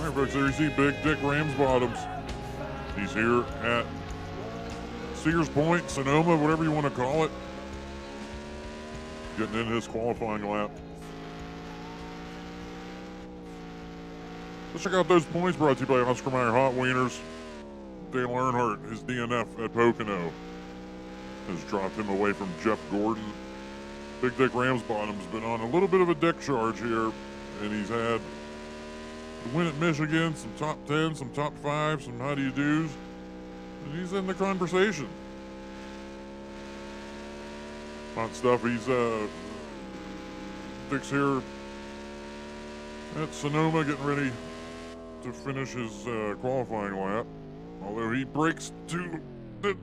All right, folks, there you see Big Dick Ramsbottoms. He's here at Sears Point, Sonoma, whatever you want to call it. Getting in his qualifying lap. Let's check out those points brought to you by Oscar Mayer Hot Wieners. Dale Earnhardt, his DNF at Pocono, has dropped him away from Jeff Gordon. Big Dick Ramsbottom's been on a little bit of a dick charge here, and he's had the win at Michigan, some top 10, some top 5, some how do you do's, and he's in the conversation. Hot stuff. He's Dick's here at Sonoma getting ready to finish his qualifying lap. Although he breaks didn't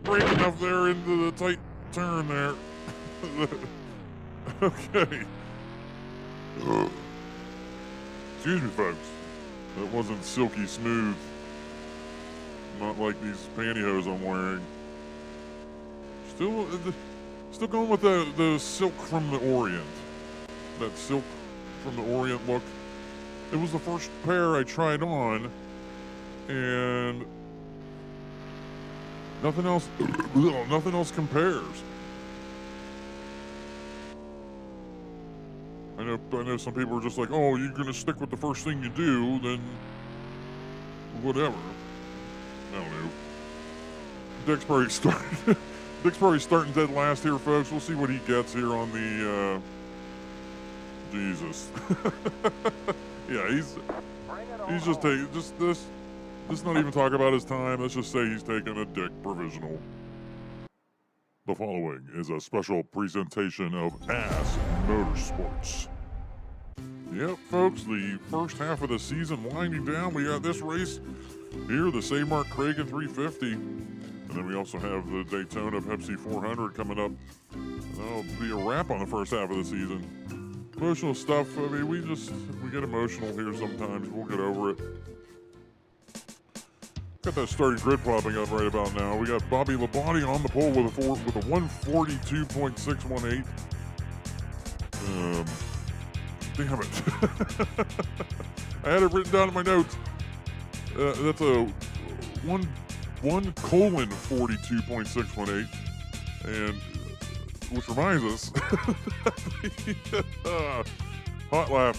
break enough there into the tight turn there. Okay. Excuse me, folks. That wasn't silky smooth. Not like these pantyhose I'm wearing. Still going with the silk from the Orient. That silk from the Orient look. It was the first pair I tried on, and nothing else compares. I know some people are just like, oh, you're gonna stick with the first thing you do, then whatever. I don't know. Dick's probably starting dead last here, folks. We'll see what he gets here on the Jesus. Yeah, he's just taking let's not even talk about his time. Let's just say he's taking a Dick provisional. The following is a special presentation of Ass Motorsports. Yep, folks, the first half of the season winding down. We got this race here, the Mart Kragen 350. And then we also have the Daytona Pepsi 400 coming up. That'll be a wrap on the first half of the season. Emotional stuff, I mean, we get emotional here sometimes. We'll get over it. Got that starting grid popping up right about now. We got Bobby Labonte on the pole with a 142.618. Damn it. I had it written down in my notes. That's a 1 colon 42.618. And which reminds us, Hot Lap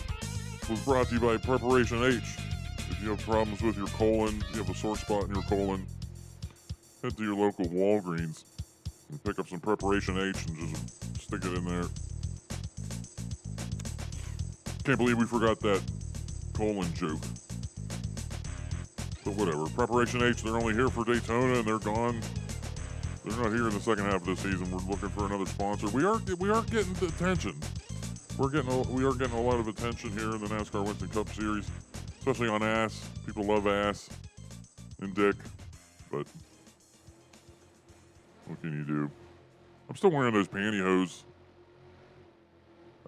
was brought to you by Preparation H. If you have problems with your colon, you have a sore spot in your colon, head to your local Walgreens and pick up some Preparation H and just stick it in there. Can't believe we forgot that colon joke. But whatever. Preparation H, they're only here for Daytona and they're gone. They're not here in the second half of the season. We're looking for another sponsor. We are getting attention. We are getting a lot of attention here in the NASCAR Winston Cup Series, especially on ass. People love ass and dick, but what can you do? I'm still wearing those pantyhose.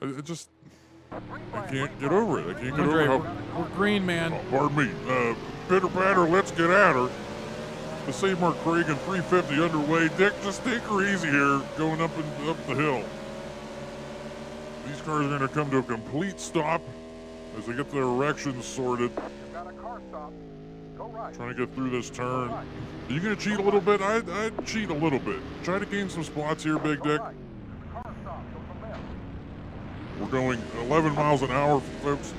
I can't get over it. I can't get over how... We're green, man. Oh, pardon me. Bitter batter, let's get at her. The Mart Kragen 350 underway. Dick, just take her easy here, going up the hill. These cars are going to come to a complete stop as they get their erections sorted. You've got a car stop. Go right. Trying to get through this turn. Are you going to cheat a little bit? I'd cheat a little bit. Try to gain some spots here, Big Dick. Right. Car stop. Go from there. We're going 11 miles an hour, folks.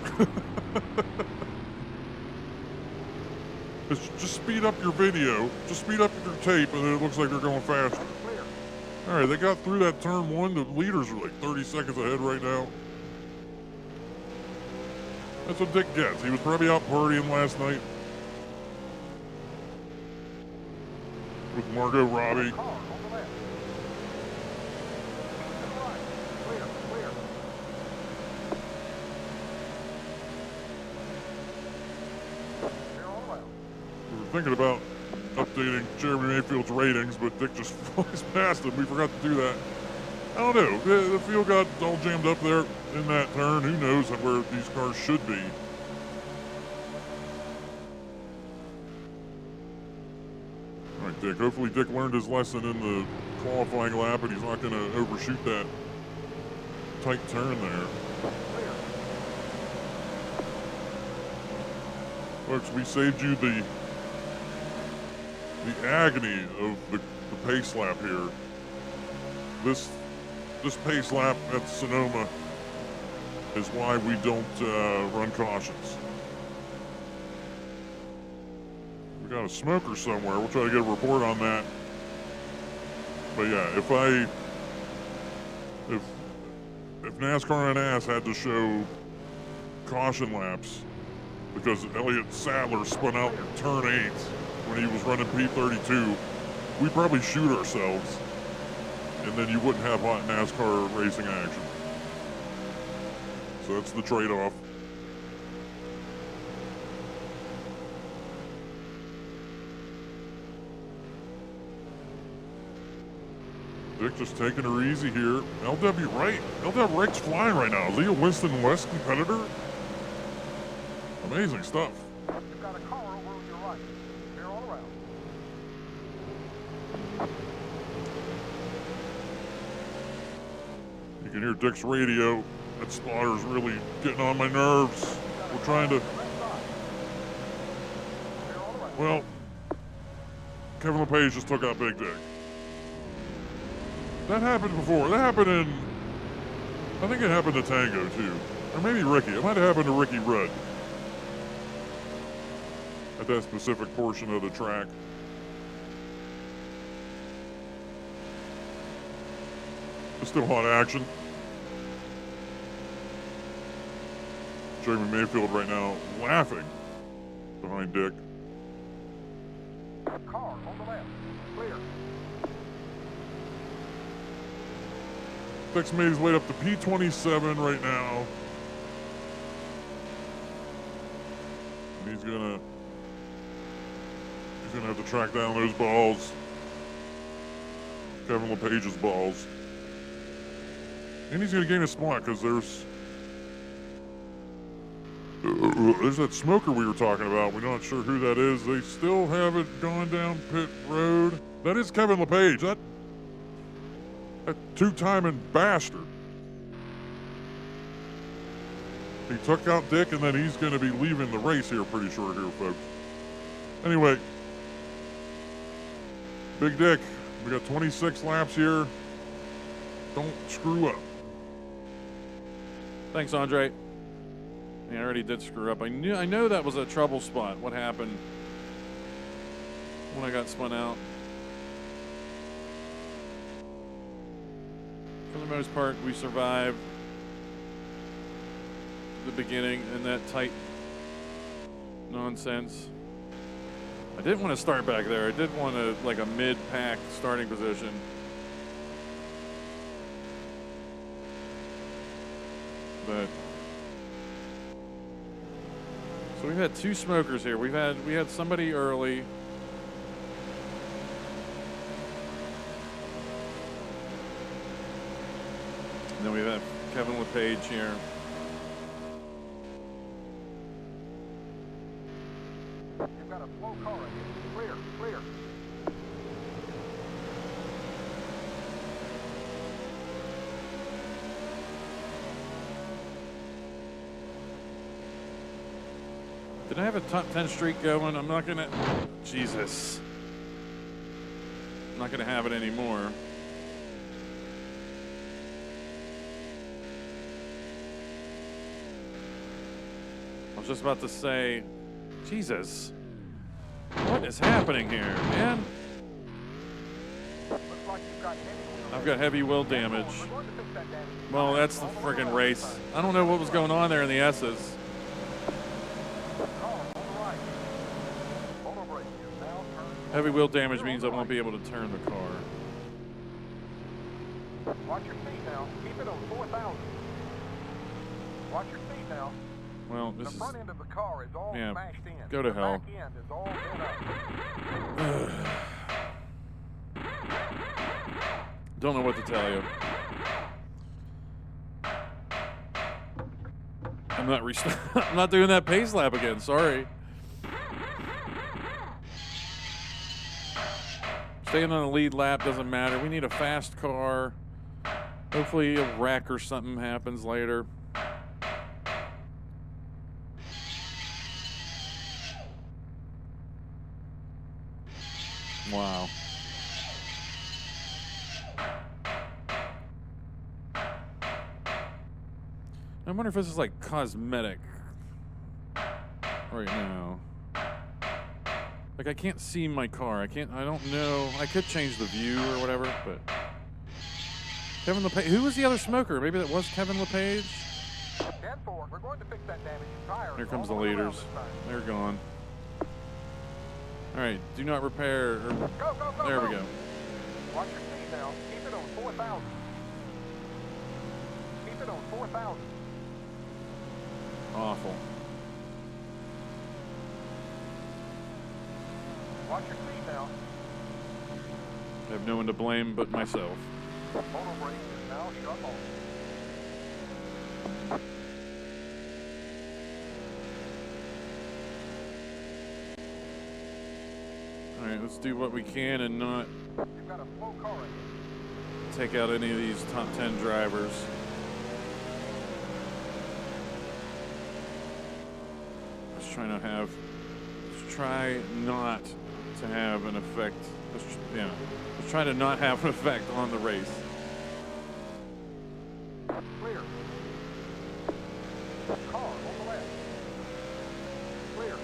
Just speed up your video. Just speed up your tape, and then it looks like they're going faster. All right, they got through that turn one. The leaders are like 30 seconds ahead right now. That's what Dick gets. He was probably out partying last night with Margot Robbie. Thinking about updating Jeremy Mayfield's ratings, but Dick just flies past him. We forgot to do that. I don't know. The field got all jammed up there in that turn. Who knows where these cars should be. All right, Dick. Hopefully Dick learned his lesson in the qualifying lap, and he's not going to overshoot that tight turn there. Folks, we saved you the agony of the pace lap here. This pace lap at Sonoma is why we don't run cautions. We got a smoker somewhere. We'll try to get a report on that. But yeah, if NASCAR and NAS had to show caution laps because Elliott Sadler spun out in turn 8 when he was running P32, we'd probably shoot ourselves, and then you wouldn't have hot NASCAR racing action. So that's the trade-off. Dick just taking her easy here. LW Wright's flying right now. Is he a Winston West competitor? Amazing stuff. You've got a car over on your right. Clear all around. You can hear Dick's radio. That spotter's really getting on my nerves. We're trying to... Well, Kevin LePage just took out Big Dick. That happened before. That happened in... I think it happened to Tango, too. Or maybe Ricky. It might have happened to Ricky Rudd. At that specific portion of the track. There's still hot action. Jeremy Mayfield right now laughing behind Dick. Car on the left. Clear. Dick's made his way up to P27 right now. And he's gonna have to track down those balls. Kevin LePage's balls. And he's gonna gain a spot because there's that smoker we were talking about. We're not sure who that is. They still haven't gone down pit road. That is Kevin LePage. That two-timing bastard. He took out Dick, and then he's going to be leaving the race here pretty short here, folks. Anyway, Big Dick, we got 26 laps here. Don't screw up. Thanks, Andre. Yeah, I already did screw up. I know that was a trouble spot. What happened when I got spun out? For the most part, we survived the beginning and that tight nonsense. I didn't want to start back there. I did want like a mid-pack starting position. But so we've had two smokers here. We had somebody early. And then we have Kevin LePage here. You've got a slow car ahead. Clear, clear. Did I have a top 10 streak going? I'm not gonna. Jesus. I'm not gonna have it anymore. I was just about to say, Jesus, what is happening here, man? Looks like you've got heavy. I've got heavy wheel damage. We're going to fix that damage. Well, that's the friggin' race. I don't know what was going on there in the S's. Car on the right. Motor brake. Now turn. Heavy wheel damage means I won't be able to turn the car. Watch your speed now. Keep it on 4,000. Watch your speed now. Well, The this is. front end of the car is all Yeah, smashed in. go to The hell. back end is all bent up. Don't know what to tell you. I'm not I'm not doing that pace lap again. Sorry. Staying on the lead lap doesn't matter. We need a fast car. Hopefully a wreck or something happens later. Wow. I wonder if this is like cosmetic right now. Like I can't see my car. I don't know. I could change the view or whatever, but Kevin LePage. Who was the other smoker? Maybe that was Kevin LePage. 10-4. We're going to fix that damaged tire. Here comes the all way around leaders. this time. They're gone. All right, do not repair. Go, go, go, There go. we go. Watch your speed now. Keep it on 4,000. Keep it on 4,000. Awful. Watch your speed now. I have no one to blame but myself. Motor brake is now shut off. All right, let's do what we can and not You've got a slow car in. take out any of these top 10 drivers. Let's try not to have an effect. Let's try to not have an effect on the race. Clear. Car on the left. Clear.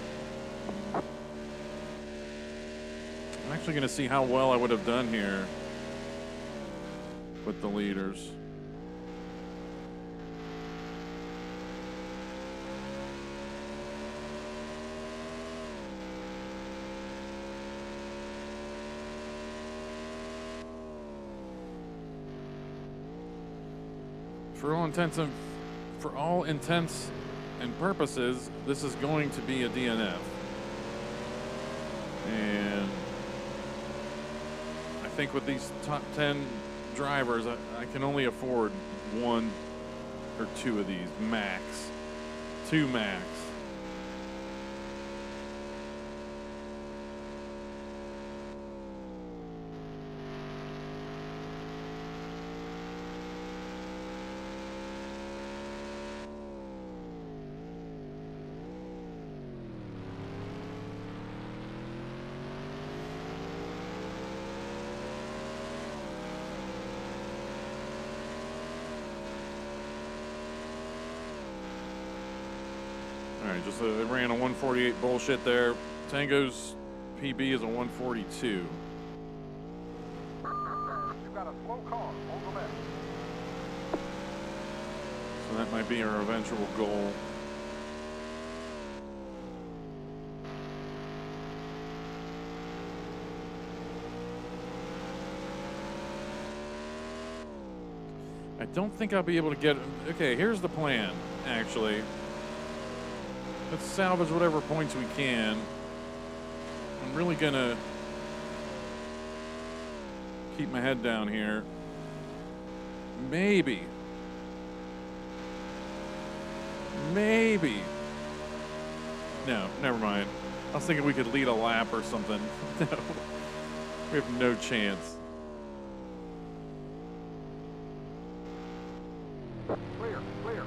I'm actually going to see how well I would have done here with the leaders. For all intents and purposes, this is going to be a DNF. And I think with these top 10 drivers, I can only afford one or two of these, max. Two max. All right, just it ran a 148 bullshit there. Tango's PB is a 142. You've got a slow car on the left. So that might be our eventual goal. I don't think I'll be able to get... Okay, here's the plan, actually. Let's salvage whatever points we can. I'm really gonna keep my head down here. Maybe. No, never mind. I was thinking we could lead a lap or something. No. We have no chance. Clear, clear.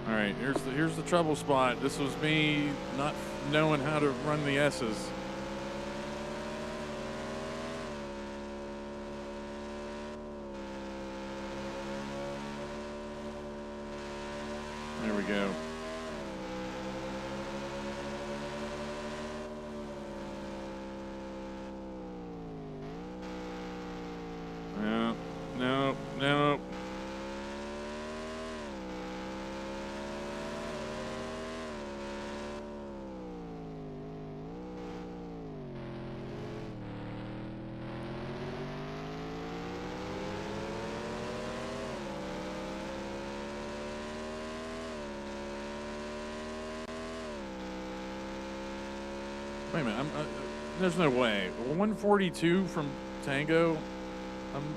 All right, here's the trouble spot. This was me not knowing how to run the S's. There we go. No. Wait a minute. There's no way. 142 from Tango.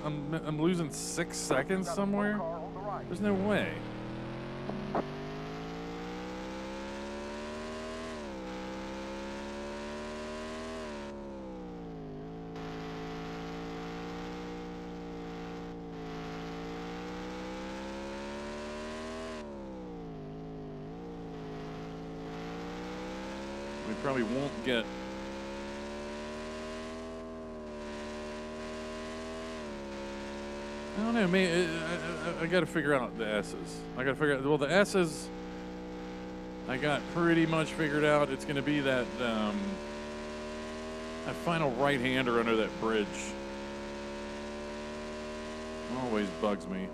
I'm losing 6 seconds Got a slow somewhere. car on the right. There's no way. We probably won't get don't know, man. I got to figure out the S's. I got to figure out. Well, the S's, I got pretty much figured out. It's going to be that that final right-hander under that bridge. Always bugs me.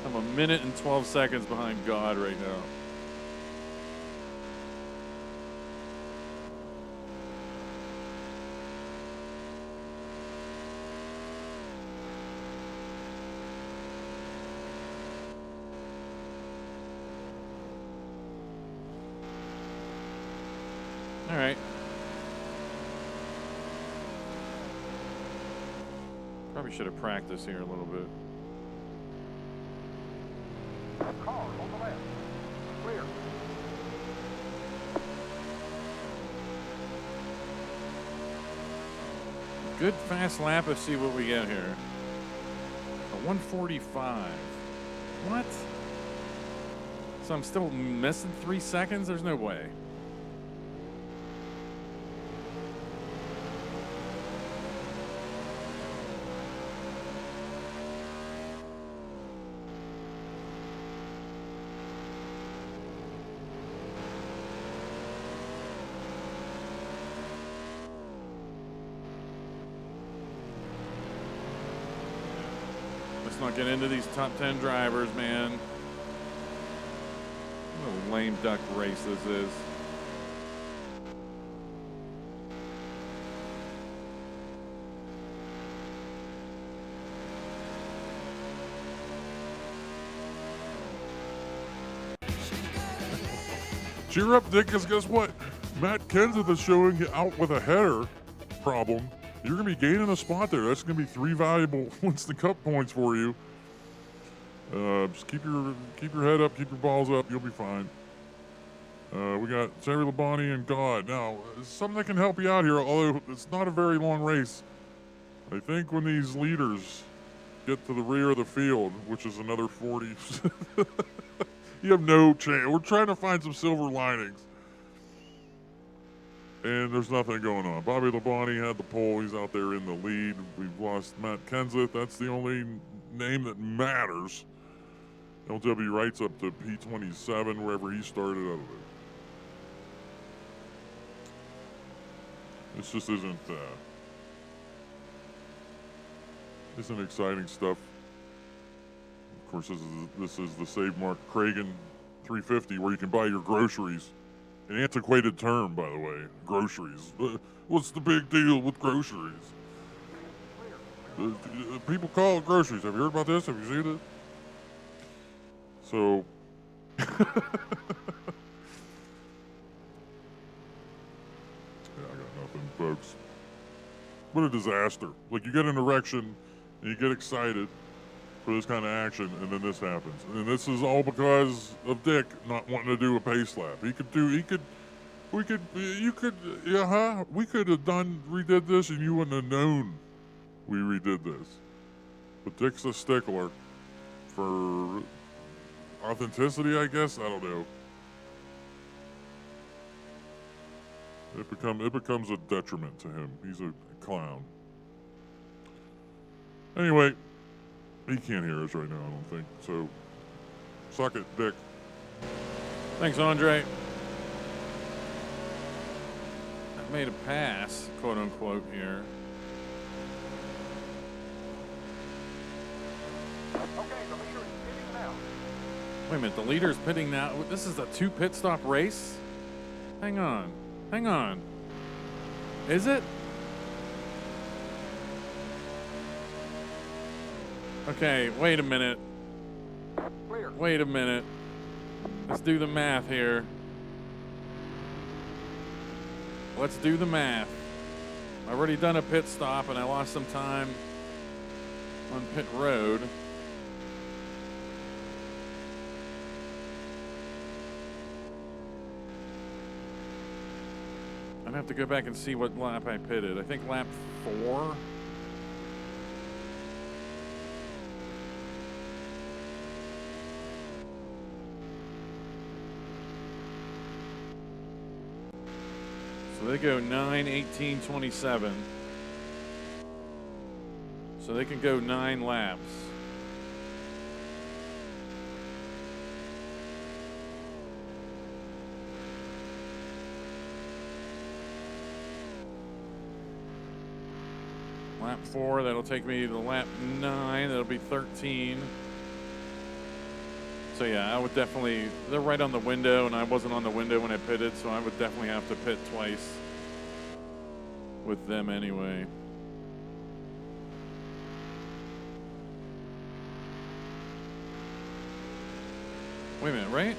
I'm a minute and 12 seconds behind God right now. All right. Probably should have practiced here a little bit. Car on the left. Clear. Good fast lap. Let's see what we got here. A 145. What? So I'm still missing 3 seconds? There's no way. Let's not get into these top 10 drivers, man. What a lame duck race this is. Cheer up, Dick, because guess what? Matt Kenseth is showing you out with a header problem. You're going to be gaining a spot there. That's going to be 3 valuable Winston Cup points for you. Just keep your head up, keep your balls up. You'll be fine. We got Terry Labonte and God. Now, something that can help you out here, although it's not a very long race. I think when these leaders get to the rear of the field, which is another 40, you have no chance. We're trying to find some silver linings. And there's nothing going on. Bobby Labonte had the pole. He's out there in the lead. We've lost Matt Kenseth. That's the only name that matters. LW Wright's up to P27, wherever he started out of it. This just isn't exciting stuff. Of course, this is the Save Mark Kragen 350, where you can buy your groceries. An antiquated term, by the way, groceries. What's the big deal with groceries? People call it groceries. Have you heard about this? Have you seen it? So, yeah, I got nothing, folks. What a disaster. Like, you get an erection, and you get excited for this kind of action, and then this happens. And this is all because of Dick not wanting to do a pace lap. We could have redid this, and you wouldn't have known we redid this. But Dick's a stickler for authenticity, I guess. I don't know. It becomes a detriment to him. He's a clown. Anyway, he can't hear us right now, I don't think. So, suck it, Dick. Thanks, Andre. I made a pass, quote unquote, here. Okay, so make sure it's pitting now. Wait a minute, the leader's pitting now. This is a 2 pit stop race? Hang on. Is it? Okay, wait a minute. Clear. Wait a minute. Let's do the math here. Let's do the math. I've already done a pit stop and I lost some time on pit road. I'd have to go back and see what lap I pitted. I think lap 4. they go 9:18:27. So they can go 9 laps. Lap 4, that'll take me to lap 9. That'll be 13. So yeah, I would definitely, they're right on the window, and I wasn't on the window when I pitted, so I would definitely have to pit twice with them anyway. Wait a minute, right?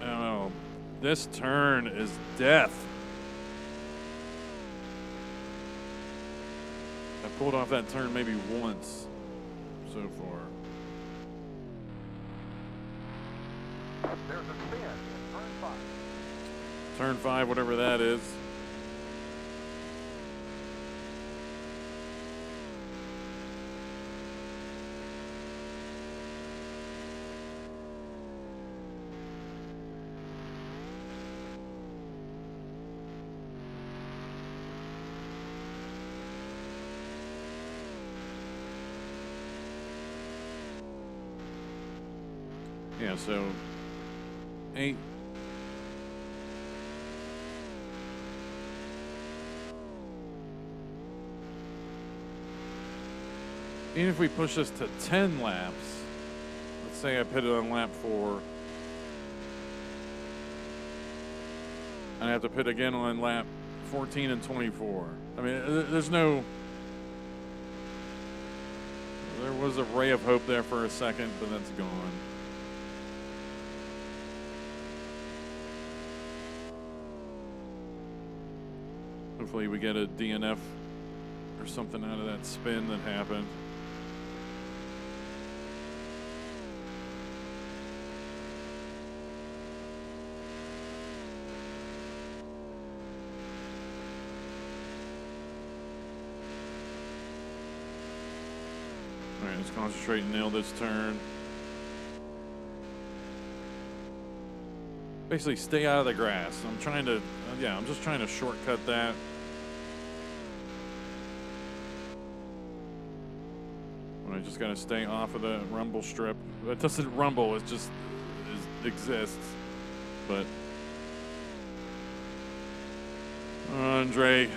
Oh, this turn is death. I pulled off that turn maybe once so far. There's a spin in turn 5. Turn 5, whatever that is. Yeah, so 8. Even if we push this to 10 laps, let's say I pitted on lap 4, and I have to pit again on lap 14 and 24. I mean, there's no... There was a ray of hope there for a second, but that's gone. Hopefully we get a DNF or something out of that spin that happened. All right, let's concentrate and nail this turn. Basically, stay out of the grass. I'm trying to, I'm just trying to shortcut that. I just gotta stay off of the rumble strip. It doesn't rumble, it just exists. But Andre,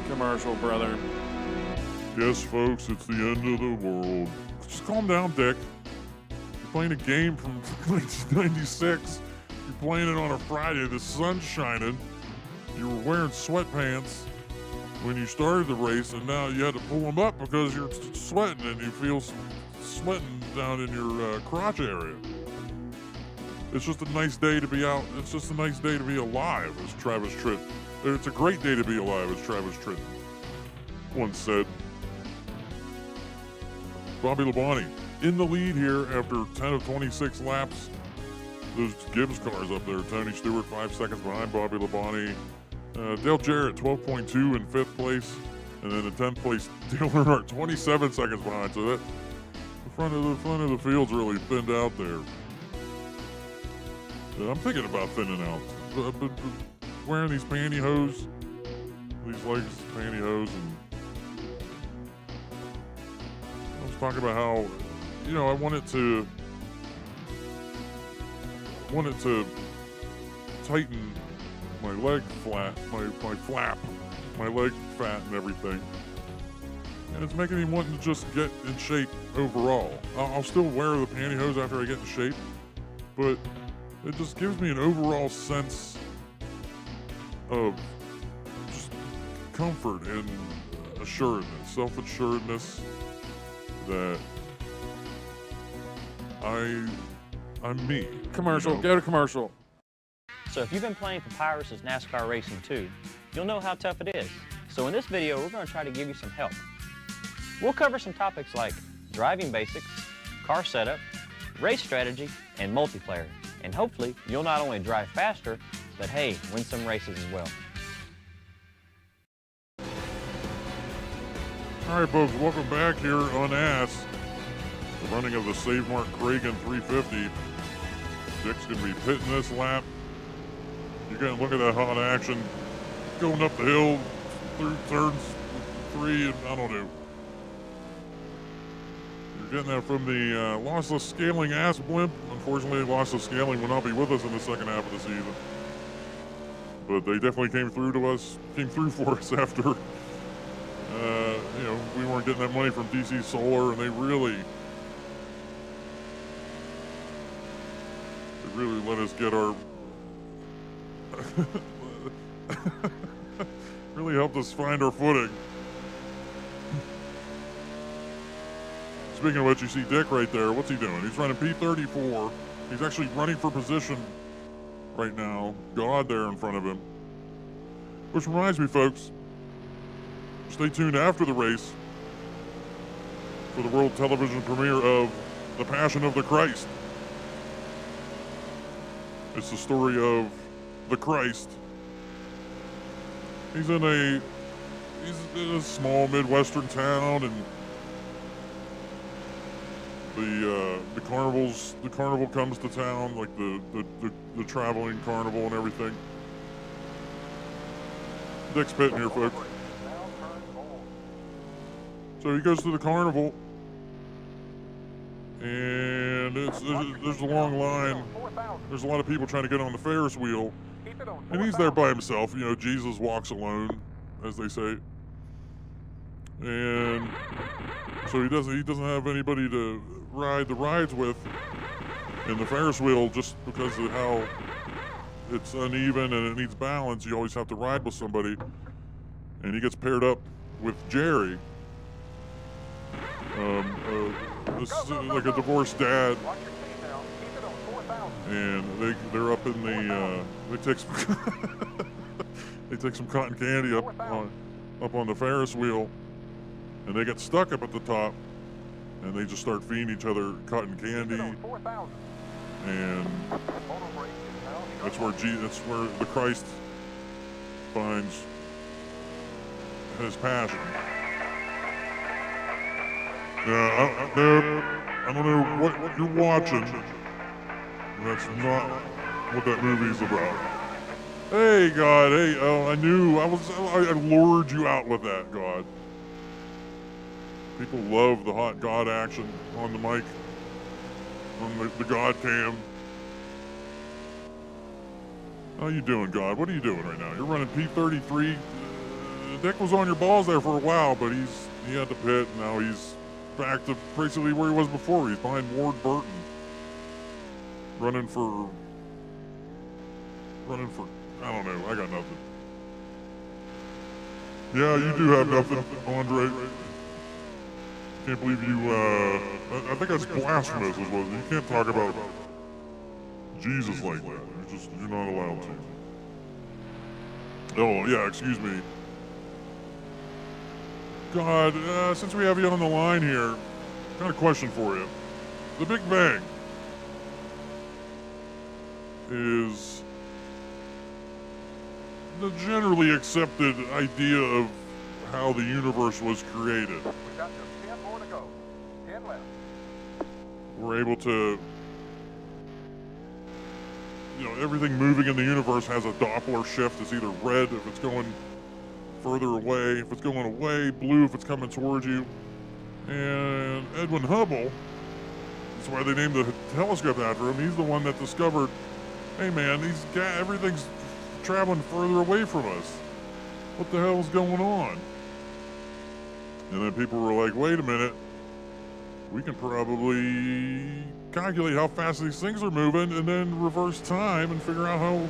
commercial brother. Yes, folks, it's the end of the world. Just calm down, Dick. You're playing a game from 1996. You're playing it on a Friday. The sun's shining. You were wearing sweatpants when you started the race, and now you had to pull them up because you're sweating and you feel sweating down in your crotch area. It's just a nice day to be out. It's just a nice day to be alive, as Travis Tritt. It's a great day to be alive, as Travis Tritt once said. Bobby Labonte in the lead here after 10 of 26 laps. Those Gibbs cars up there. Tony Stewart 5 seconds behind Bobby Labonte. Dale Jarrett 12.2 in 5th place, and then in 10th place Dale Earnhardt 27 seconds behind. So that the front of the field's really thinned out there. And I'm thinking about thinning out, but wearing these pantyhose, these legs pantyhose, and I was talking about how, I wanted to tighten my leg flat, my flap, my leg fat and everything. And it's making me want to just get in shape overall. I'll still wear the pantyhose after I get in shape, but it just gives me an overall sense of just comfort and assuredness, self-assuredness that I'm me. Commercial, go to commercial. So if you've been playing for Pyrus' NASCAR Racing 2, you'll know how tough it is. So in this video, we're going to try to give you some help. We'll cover some topics like driving basics, car setup, race strategy, and multiplayer. And hopefully, you'll not only drive faster, but hey, win some races as well. All right, folks, welcome back here on ASS. The running of the Save Mart Kragen 350. Dick's going to be pitting this lap. You're going to look at that hot action going up the hill through turns 3 and I don't know. You're getting that from the lossless scaling ass blimp. Unfortunately, lossless scaling will not be with us in the second half of the season. But they definitely came through for us after we weren't getting that money from DC Solar, and they really let us get our really helped us find our footing. Speaking of which, you see Dick right there. What's he doing? He's running P34. He's actually running for position right now. God there in front of him. Which reminds me, folks, stay tuned after the race for the world television premiere of The Passion of the Christ. It's the story of the Christ. He's in a small Midwestern town, and the carnival comes to town, like the traveling carnival and everything. Dick's pitting here, folks. So he goes to the carnival, and there's a long line. There's a lot of people trying to get on the Ferris wheel, and he's there by himself. You know, Jesus walks alone, as they say. And so he doesn't have anybody to ride the rides with in the Ferris wheel, just because of how it's uneven and it needs balance. You always have to ride with somebody, and he gets paired up with Jerry. Like a divorced dad, and they're up in the they take some cotton candy up on the Ferris wheel, and they get stuck up at the top, and they just start feeding each other cotton candy, and that's where the Christ finds his passion. I don't know what you're watching. That's not what that movie's about. Hey, God, hey, oh, I knew, I lured you out with that, God. People love the hot God action on the mic, on the God cam. How you doing, God? What are you doing right now? You're running P33. Dick was on your balls there for a while, but he had to pit, and now he's back to basically where he was before. He's behind Ward Burton, running for I don't know. I got nothing. Yeah, you do have nothing, Andre. Can't believe you. I think that's blasphemous, as well. You can't talk about Jesus like that. You're not allowed to. Oh yeah, excuse me. God, since we have you on the line here, got a question for you. The Big Bang is the generally accepted idea of how the universe was created. We've got just 10 more to go. 10 left. We're able to, everything moving in the universe has a Doppler shift. It's either red if it's going further away, if it's going away, blue if it's coming towards you. And Edwin Hubble, that's why they named the telescope after him. He's the one that discovered, hey man, everything's traveling further away from us. What the hell's going on? And then people were like, wait a minute, we can probably calculate how fast these things are moving and then reverse time and figure out how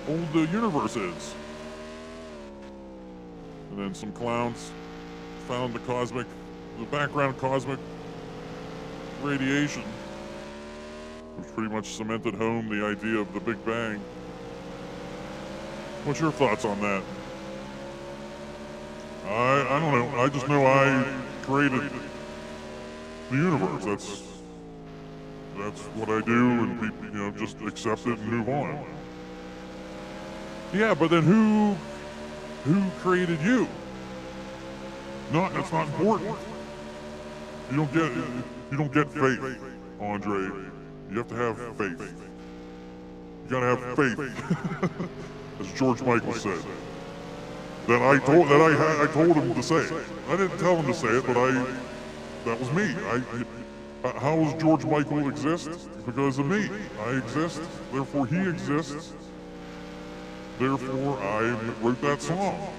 old the universe is. And then some clowns found the background cosmic radiation, which pretty much cemented home the idea of the Big Bang. What's your thoughts on that? I don't know. I just know I created the universe. That's what I do, and people, just accept it and move on. Yeah, but then who created you? That's not important. You don't get faith, Andre. You have to have faith. You gotta have faith, as George Michael said. I told him to say it. I didn't tell him to say it, but that was me. How does George Michael exist? Because of me. I exist, therefore he exists. Therefore I wrote that song.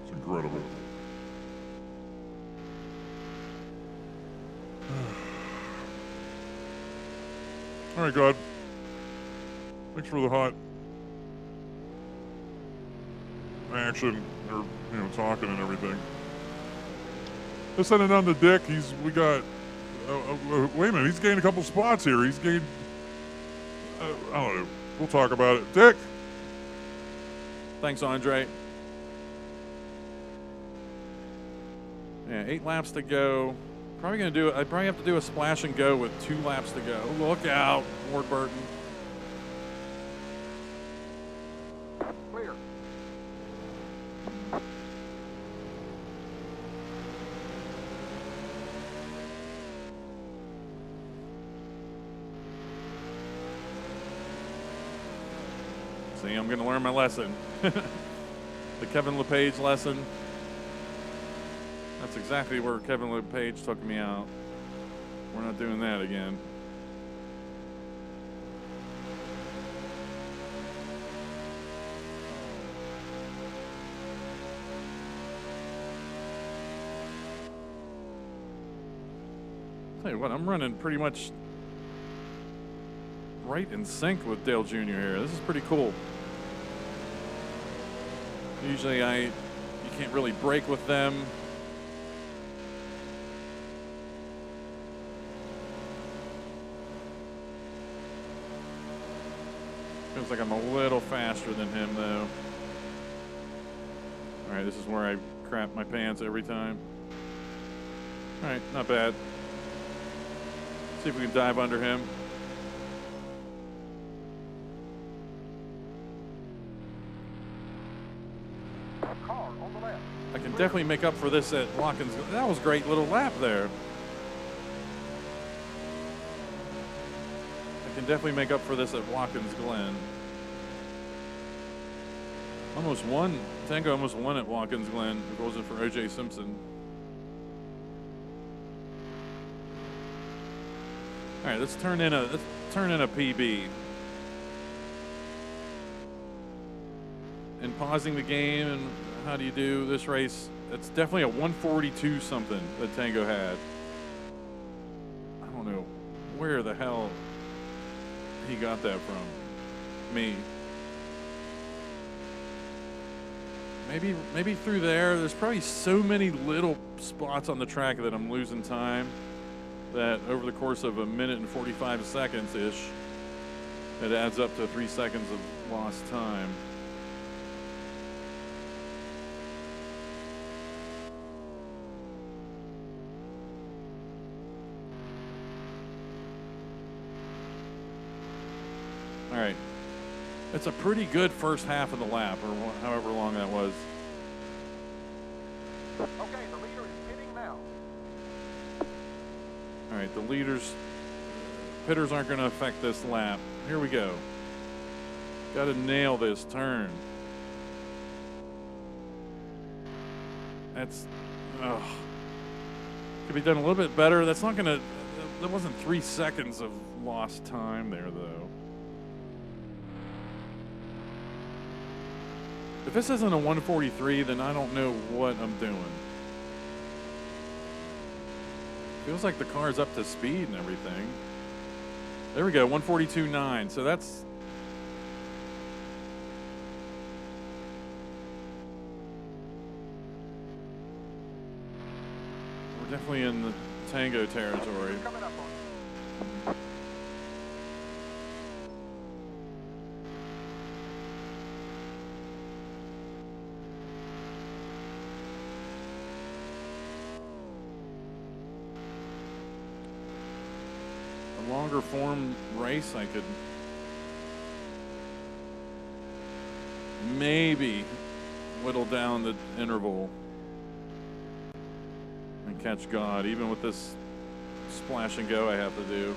It's incredible. All right, God. Thanks for the hot action, or talking and everything. Let's send it on to Dick. We got. Wait a minute. He's gained a couple spots here. He's gained. I don't know. We'll talk about it. Dick. Thanks, Andre. Yeah, 8 laps to go. Probably gonna do it. I probably have to do a splash and go with 2 laps to go. Look out, Ward Burton. Clear. See, I'm gonna learn my lesson. The Kevin LePage lesson. That's exactly where Kevin LePage took me out. We're not doing that again. Tell you what, I'm running pretty much right in sync with Dale Jr. here. This is pretty cool. Usually you can't really break with them. Feels like I'm a little faster than him, though. All right, this is where I crap my pants every time. All right, not bad. See if we can dive under him. Car on the left. I can definitely make up for this at Watkins. That was a great little lap there. Can definitely make up for this at Watkins Glen. Tango almost won at Watkins Glen if it wasn't for O.J. Simpson. All right, let's turn in a PB. And pausing the game, and how do you do this race? It's definitely a 142 something that Tango had. I don't know where the hell he got that from. Me. Maybe through there. There's probably so many little spots on the track that I'm losing time that over the course of 1 minute and 45 seconds ish, it adds up to 3 seconds of lost time. All right. It's a pretty good first half of the lap, or however long that was. Okay, the leader is pitting now. All right, the pitters aren't going to affect this lap. Here we go. Got to nail this turn. That's, could be done a little bit better. That's not going to, that wasn't 3 seconds of lost time there, though. If this isn't a 143, then I don't know what I'm doing. Feels like the car's up to speed and everything. There we go, 142.9. So that's... We're definitely in the Tango territory. Coming up on you. longer form race, I could maybe whittle down the interval and catch God, even with this splash and go I have to do.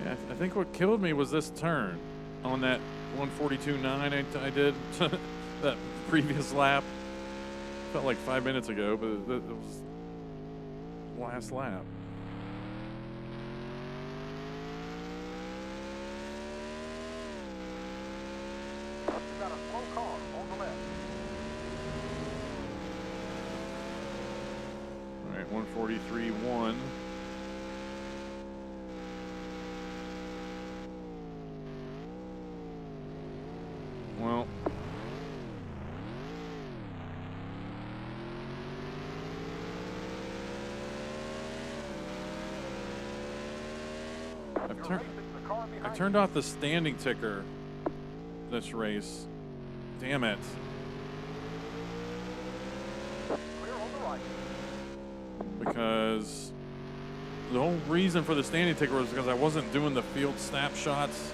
Yeah, I think what killed me was this turn on that 142.9 I did that previous lap. Felt like 5 minutes ago, but it was last lap. You've got a slow car on the left. All right, 143.1. Well, I turned off the standing ticker this race. Damn it. Clear on the right. Because the whole reason for the standing ticker was because I wasn't doing the field snapshots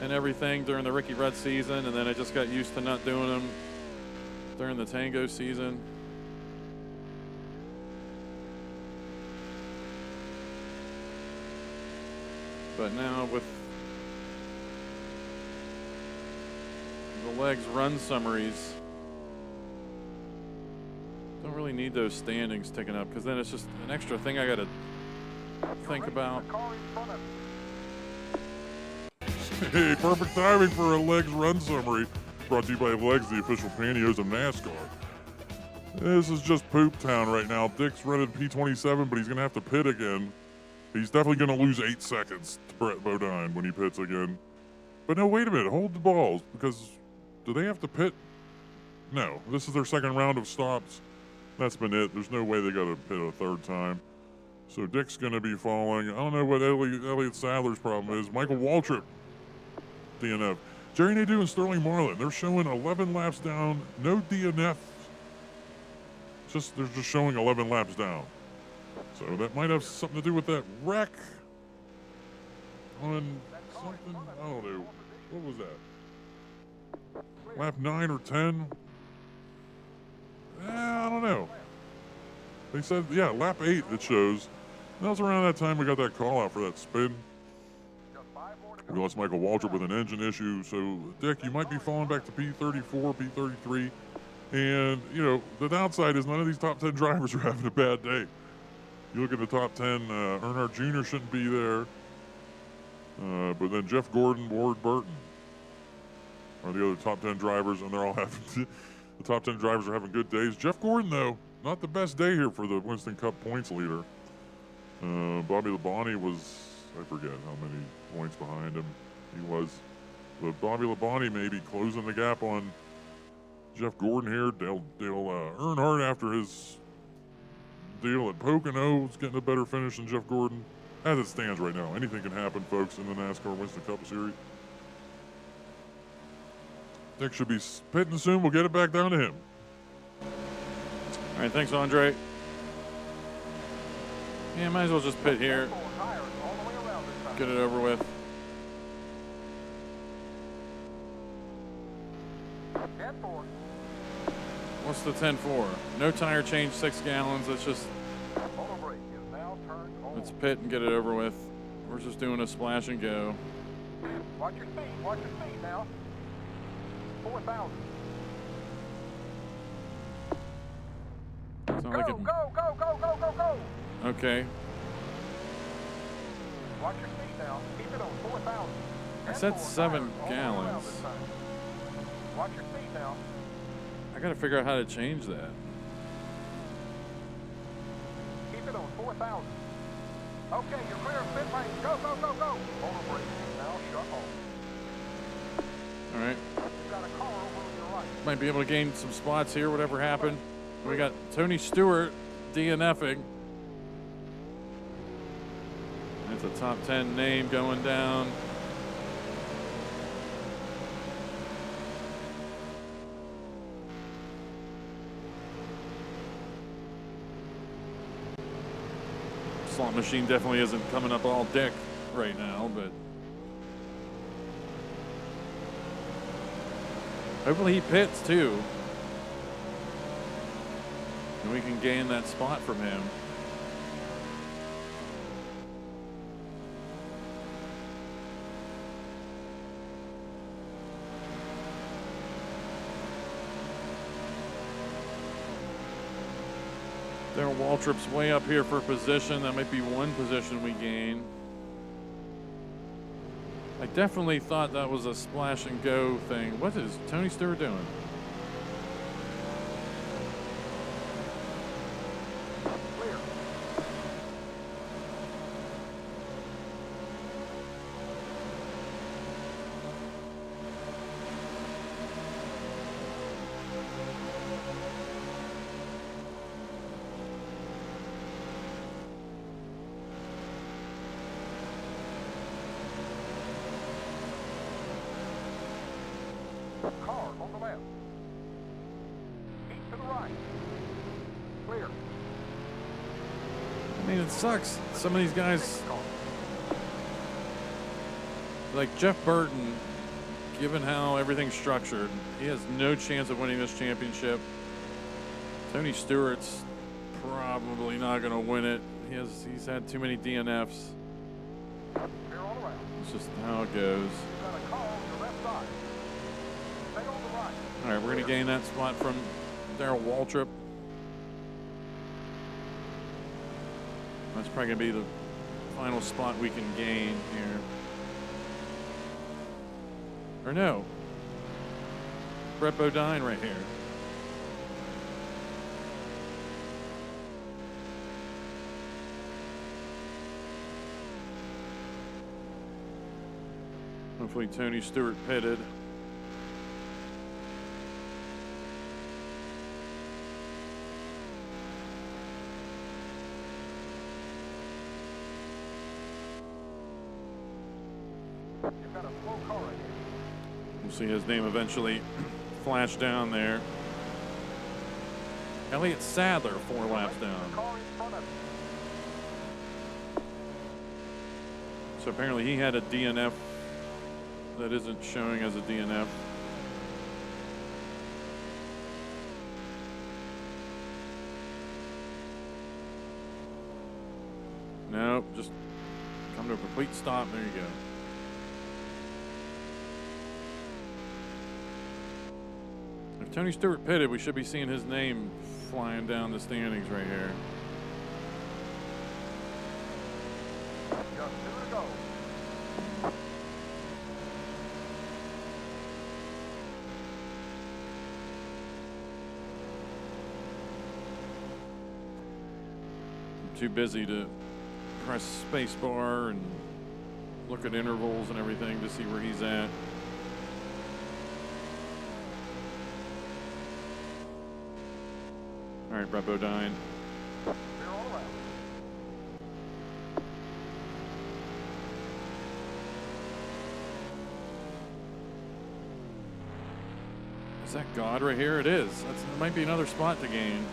and everything during the Ricky Rudd season, and then I just got used to not doing them during the Tango season. But now with the legs run summaries, don't really need those standings ticking up, because then it's just an extra thing I got to think about. Hey, perfect timing for a legs run summary. Brought to you by Legs, the official pantyhose of NASCAR. This is just poop town right now. Dick's running P27, but he's going to have to pit again. He's definitely going to lose 8 seconds to Brett Bodine when he pits again. But no, wait a minute. Hold the balls, because do they have to pit? No. This is their second round of stops. That's been it. There's no way they got to pit a third time. So Dick's going to be falling. I don't know what Elliott Sadler's problem is. Michael Waltrip, DNF. Jerry Nadeau and Sterling Marlin, they're showing 11 laps down, no DNF. They're just showing 11 laps down. So that might have something to do with that wreck on something. I don't know. What was that? Lap 9 or 10? I don't know. They said, yeah, lap 8 it shows. That was around that time we got that call out for that spin. We lost Michael Waltrip with an engine issue. So, Dick, you might be falling back to P34, P33. And, you know, the downside is none of these top 10 drivers are having a bad day. You look at the top 10, Earnhardt Jr. shouldn't be there. But then Jeff Gordon, Ward Burton are the other top 10 drivers, and they're all having, the top 10 drivers are having good days. Jeff Gordon, though, not the best day here for the Winston Cup points leader. Bobby Labonte was, I forget how many points behind him he was. But Bobby Labonte may be closing the gap on Jeff Gordon here. Dale Earnhardt, after his deal at Pocono, is getting a better finish than Jeff Gordon. As it stands right now, anything can happen, folks, in the NASCAR Winston Cup Series. Dick should be pitting soon. We'll get it back down to him. All right, thanks, Andre. Yeah, might as well just pit here. Get it over with. What's the 10-4? No tire change, 6 gallons. It's just, let's pit and get it over with. We're just doing a splash and go. Watch your speed now. 4,000. It's not like it, Go. okay. Watch your speed now. Keep it on 4,000. I said 7 All gallons. around this time. Watch your speed now. I got to figure out how to change that. Keep it on 4,000. 4,000. Okay, you're clear of pit lane. Go, go, go, go. Motor brake now shut off. All right. You've got a car over to your right. Might be able to gain some spots here, whatever happened. We got Tony Stewart DNFing. That's a top 10 name going down. Slot machine definitely isn't coming up all deck right now, but hopefully he pits too. And we can gain that spot from him. Darrell Waltrip's way up here for position. That might be one position we gain. I definitely thought that was a splash and go thing. What is Tony Stewart doing? Clear. Car on the left. Keep to the right. Clear. I mean, it sucks. Some of these guys, like Jeff Burton, given how everything's structured, he has no chance of winning this championship. Tony Stewart's probably not going to win it. He's had too many DNFs. Clear all around. It's just how it goes. You've got a car on your left side. Stay on the right. All right, we're going to gain that spot from Darrell Waltrip. That's probably going to be the final spot we can gain here. Or no. Brett Bodine right here. Hopefully Tony Stewart pitted. You've got a slow car ahead. We'll see his name eventually flash down there. Elliott Sadler, 4 laps down. Car in front of you. So apparently he had a DNF that isn't showing as a DNF. No, just come to a complete stop. There you go. If Tony Stewart pitted, we should be seeing his name flying down the standings right here. Just 2 to go. I'm too busy to press space bar and look at intervals and everything to see where he's at. All right, Brett Bodine. Clear all around. Is that God right here? It is. It might be another spot to gain.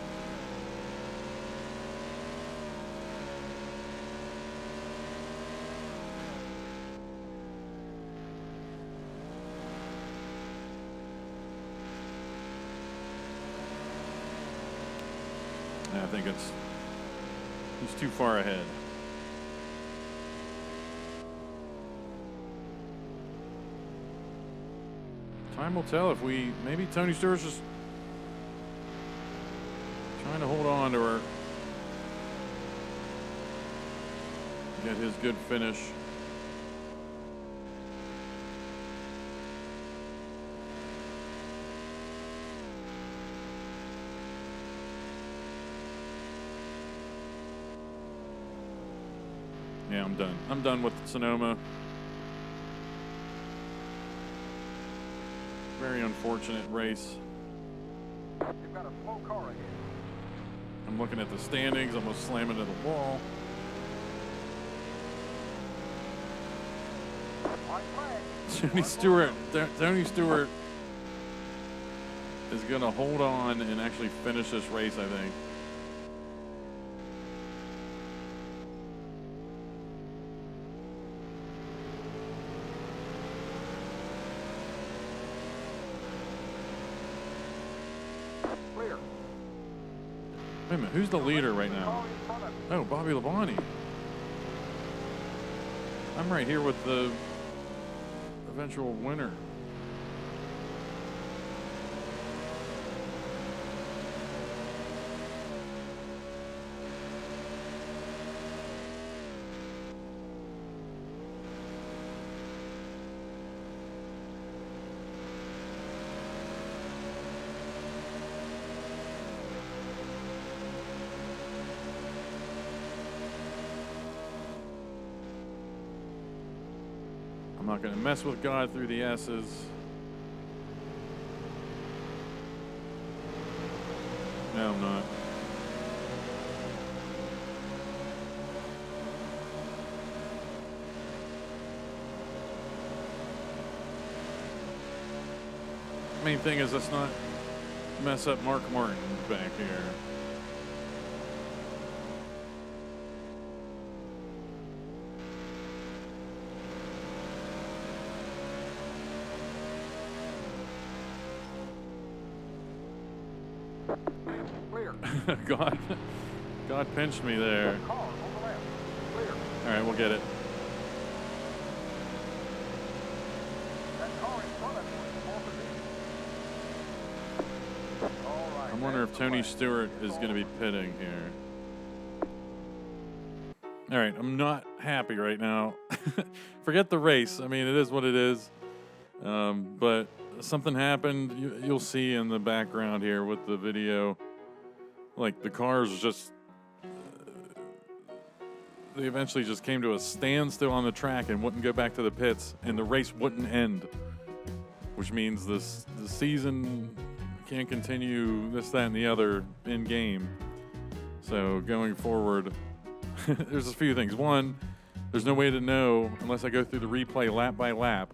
I think he's too far ahead. Time will tell if maybe Tony Stewart's just trying to hold on to her. Get his good finish. Yeah, I'm done. I'm done with Sonoma. Very unfortunate race. You've got a slow car ahead. I'm looking at the standings, almost slamming into the wall. White flag. Tony Stewart is going to hold on and actually finish this race, I think. Clear. Wait a minute, who's the leader right now? Car in front of you. Oh, Bobby Labonte. I'm right here with the eventual winner. I'm not going to mess with God through the S's. No, I'm not. Main thing is let's not mess up Mark Martin back here. Clear. God pinched me there. Car on the left. Clear. All right, we'll get it. That car in front of you is in fourth position. All right. I'm wondering if there's the Tony flag. Stewart is going to be pitting here. All right, I'm not happy right now. Forget the race. I mean, it is what it is. But something happened. You'll see in the background here with the video. Like the cars just, they eventually just came to a standstill on the track and wouldn't go back to the pits, and the race wouldn't end, which means the season can't continue this, that, and the other in game. So going forward, there's a few things. One, there's no way to know unless I go through the replay lap by lap.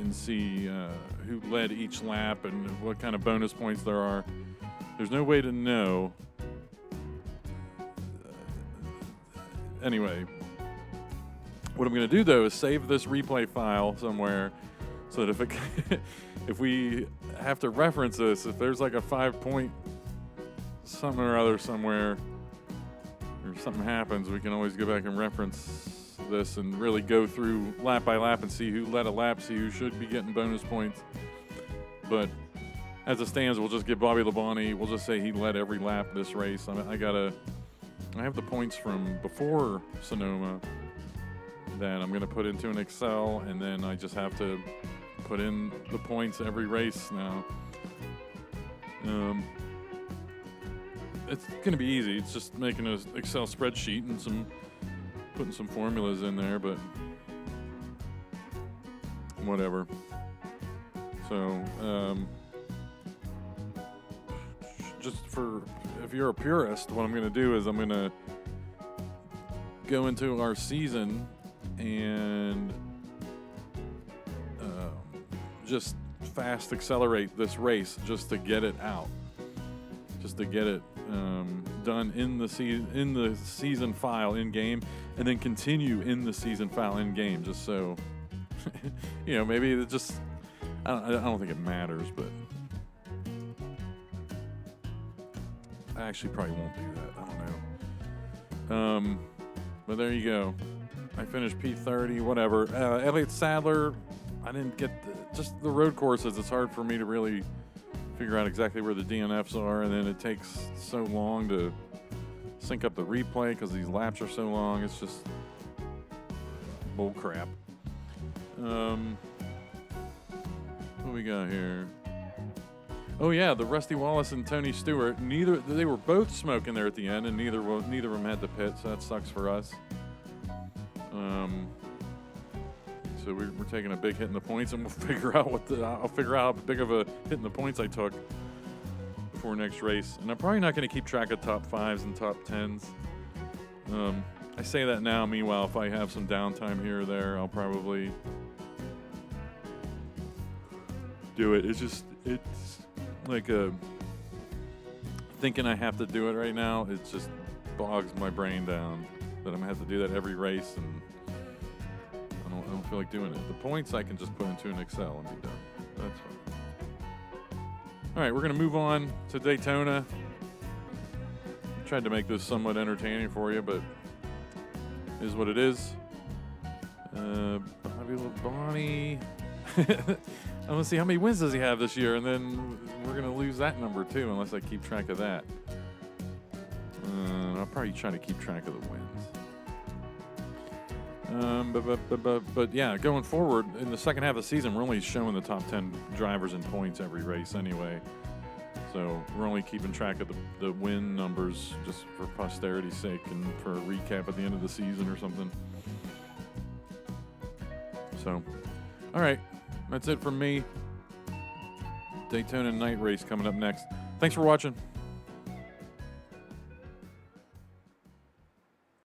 And see who led each lap and what kind of bonus points there are. There's no way to know. Anyway, what I'm going to do though is save this replay file somewhere so that if we have to reference this, if there's like a 5-point something or other somewhere, or something happens, we can always go back and reference this and really go through lap by lap and see who led a lap, see who should be getting bonus points. But as it stands, we'll just give Bobby Labonte, we'll just say he led every lap this race. I have the points from before Sonoma that I'm going to put into an Excel, and then I just have to put in the points every race now. It's going to be easy. It's just making an Excel spreadsheet and putting some formulas in there, but whatever. So, just if you're a purist, what I'm going to do is I'm going to go into our season and just fast accelerate this race just to get it out, just to get it done in the season file in game, and then continue in the season file in game, just so maybe it just I don't think it matters, but I actually probably won't do that. I don't know. But there you go. I finished P30, whatever. Elliott Sadler, I didn't get just the road courses. It's hard for me to really figure out exactly where the DNFs are, and then it takes so long to sync up the replay because these laps are so long. It's just bull crap. What we got here? Oh yeah, the Rusty Wallace and Tony Stewart. They were both smoking there at the end, and neither of them had to pit, so that sucks for us. So we're taking a big hit in the points, and we'll figure out I'll figure out how big of a hit in the points I took before next race. And I'm probably not going to keep track of top 5s and top 10s. I say that now. Meanwhile, if I have some downtime here or there, I'll probably do it. It's like thinking I have to do it right now. It just bogs my brain down that I'm going to have to do that every race, and I don't feel like doing it. The points I can just put into an Excel and be done. That's fine. All right, we're going to move on to Daytona. I tried to make this somewhat entertaining for you, but it is what it is. Bobby Labonte. I'm going to see how many wins does he have this year, and then we're going to lose that number too unless I keep track of that. I'll probably try to keep track of the wins. But yeah, going forward in the second half of the season, we're only showing the top 10 drivers in points every race anyway. So we're only keeping track of the win numbers just for posterity's sake and for a recap at the end of the season or something. So, all right, that's it from me. Daytona night race coming up next. Thanks for watching.